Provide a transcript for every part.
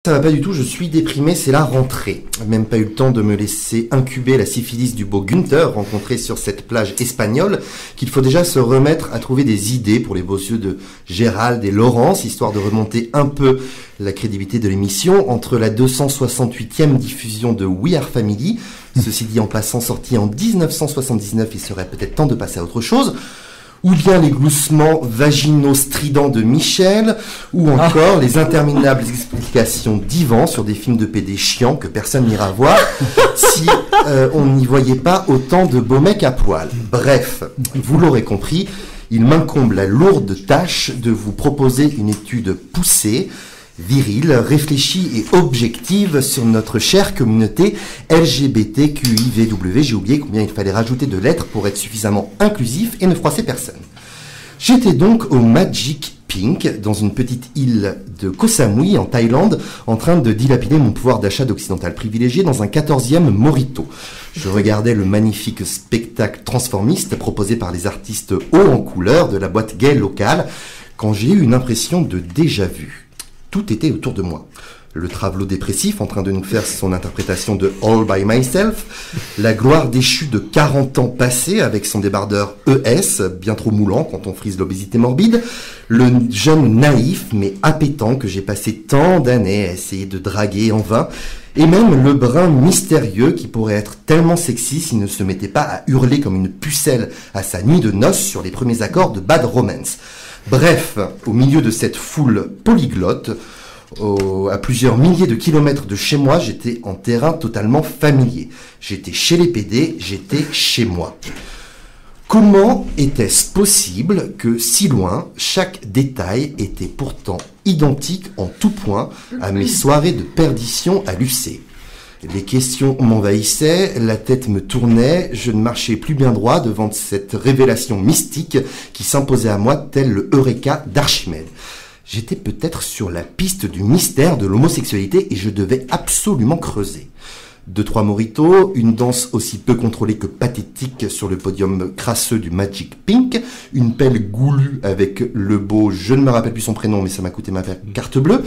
Ça va pas du tout, je suis déprimé, c'est la rentrée. Même pas eu le temps de me laisser incuber la syphilis du beau Gunther rencontré sur cette plage espagnole, qu'il faut déjà se remettre à trouver des idées pour les beaux yeux de Gérald et Laurence, histoire de remonter un peu la crédibilité de l'émission entre la 268e diffusion de We Are Family, ceci dit en passant sorti en 1979, il serait peut-être temps de passer à autre chose, ou bien les gloussements vaginaux stridents de Michel, ou encore les interminables explications d'Yvan sur des films de PD chiants que personne n'ira voir si on n'y voyait pas autant de beaux mecs à poil. Bref, vous l'aurez compris, il m'incombe la lourde tâche de vous proposer une étude poussée, virile, réfléchie et objective sur notre chère communauté LGBTQIVW. J'ai oublié combien il fallait rajouter de lettres pour être suffisamment inclusif et ne froisser personne. J'étais donc au Magic Pink, dans une petite île de Koh Samui, en Thaïlande, en train de dilapider mon pouvoir d'achat d'occidental privilégié dans un 14e mojito. Je regardais le magnifique spectacle transformiste proposé par les artistes hauts en couleur de la boîte gay locale, quand j'ai eu une impression de déjà-vu. Tout était autour de moi. Le travelot dépressif en train de nous faire son interprétation de All by Myself, la gloire déchue de 40 ans passés avec son débardeur ES, bien trop moulant quand on frise l'obésité morbide, le jeune naïf mais appétant que j'ai passé tant d'années à essayer de draguer en vain, et même le brun mystérieux qui pourrait être tellement sexy s'il ne se mettait pas à hurler comme une pucelle à sa nuit de noces sur les premiers accords de Bad Romance. Bref, au milieu de cette foule polyglotte, à plusieurs milliers de kilomètres de chez moi, j'étais en terrain totalement familier. J'étais chez les PD, j'étais chez moi. Comment était-ce possible que, si loin, chaque détail était pourtant identique en tout point à mes soirées de perdition à l'UC ? Les questions m'envahissaient, la tête me tournait, je ne marchais plus bien droit devant cette révélation mystique qui s'imposait à moi tel le Eureka d'Archimède. J'étais peut-être sur la piste du mystère de l'homosexualité et je devais absolument creuser. 2-3 mojitos, une danse aussi peu contrôlée que pathétique sur le podium crasseux du Magic Pink, une pelle goulue avec le beau, je ne me rappelle plus son prénom mais ça m'a coûté ma carte bleue,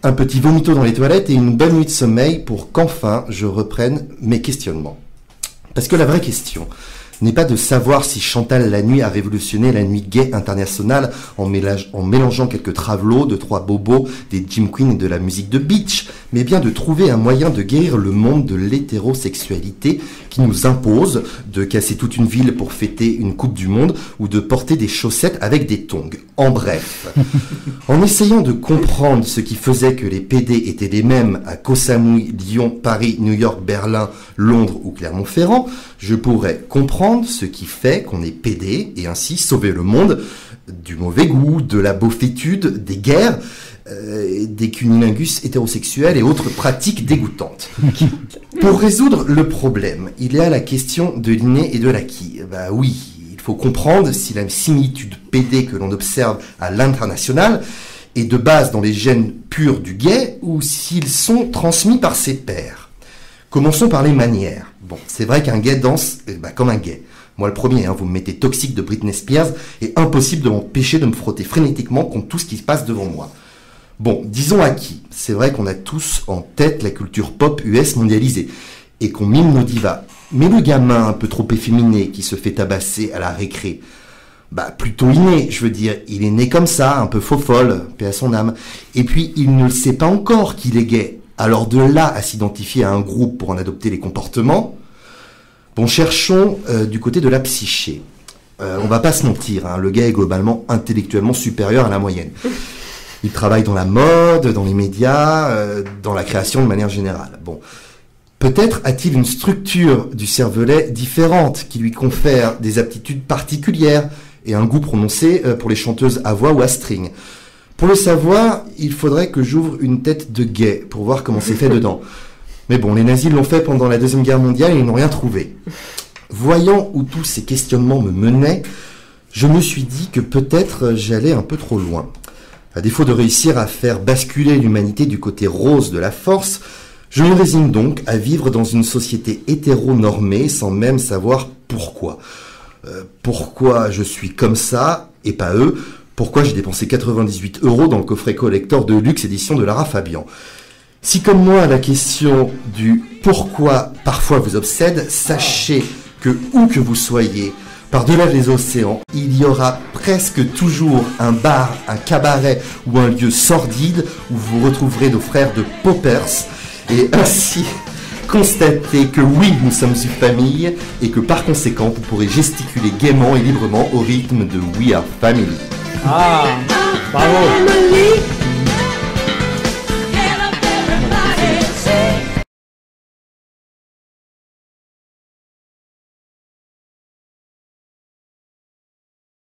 un petit vomito dans les toilettes et une bonne nuit de sommeil pour qu'enfin je reprenne mes questionnements. Parce que la vraie question n'est pas de savoir si Chantal Lanuit a révolutionné la nuit gay internationale en mélangeant quelques travelots, 2-3 bobos, des Jim Queen et de la musique de beach, mais bien de trouver un moyen de guérir le monde de l'hétérosexualité qui nous impose de casser toute une ville pour fêter une coupe du monde ou de porter des chaussettes avec des tongs. En bref, en essayant de comprendre ce qui faisait que les PD étaient les mêmes à Koh Samui, Lyon, Paris, New York, Berlin, Londres ou Clermont-Ferrand, je pourrais comprendre ce qui fait qu'on est PD et ainsi sauver le monde du mauvais goût, de la beaufétude, des guerres, des cunilingus hétérosexuels et autres pratiques dégoûtantes. Pour résoudre le problème, il y a la question de l'inné et de l'acquis. Bah oui, il faut comprendre si la similitude PD que l'on observe à l'international est de base dans les gènes purs du gay ou s'ils sont transmis par ses pairs. Commençons par les manières. Bon, c'est vrai qu'un gay danse comme un gay. Moi le premier, vous me mettez toxique de Britney Spears et impossible de m'empêcher de me frotter frénétiquement contre tout ce qui se passe devant moi. Bon, disons acquis. C'est vrai qu'on a tous en tête la culture pop US mondialisée et qu'on mime nos divas. Mais le gamin un peu trop efféminé qui se fait tabasser à la récré, plutôt inné, je veux dire, il est né comme ça, un peu faux-folle, paix à son âme. Et puis, il ne le sait pas encore qu'il est gay. Alors de là à s'identifier à un groupe pour en adopter les comportements, bon, cherchons du côté de la psyché. On va pas se mentir, le gay est globalement intellectuellement supérieur à la moyenne. Il travaille dans la mode, dans les médias, dans la création de manière générale. Bon, peut-être a-t-il une structure du cervelet différente qui lui confère des aptitudes particulières et un goût prononcé pour les chanteuses à voix ou à string. Pour le savoir, il faudrait que j'ouvre une tête de gay pour voir comment c'est fait dedans. Mais bon, les nazis l'ont fait pendant la Deuxième Guerre mondiale et ils n'ont rien trouvé. Voyant où tous ces questionnements me menaient, je me suis dit que peut-être j'allais un peu trop loin. À défaut de réussir à faire basculer l'humanité du côté rose de la force, je me résigne donc à vivre dans une société hétéronormée sans même savoir pourquoi. Pourquoi je suis comme ça et pas eux ? Pourquoi j'ai dépensé 98 € dans le coffret collector de luxe édition de Lara Fabian ? Si comme moi la question du pourquoi parfois vous obsède, sachez que où que vous soyez, par-delà les océans, il y aura presque toujours un bar, un cabaret ou un lieu sordide où vous retrouverez nos frères de Poppers et ainsi constater que oui, nous sommes une famille et que par conséquent, vous pourrez gesticuler gaiement et librement au rythme de We Are Family. Ah, bravo.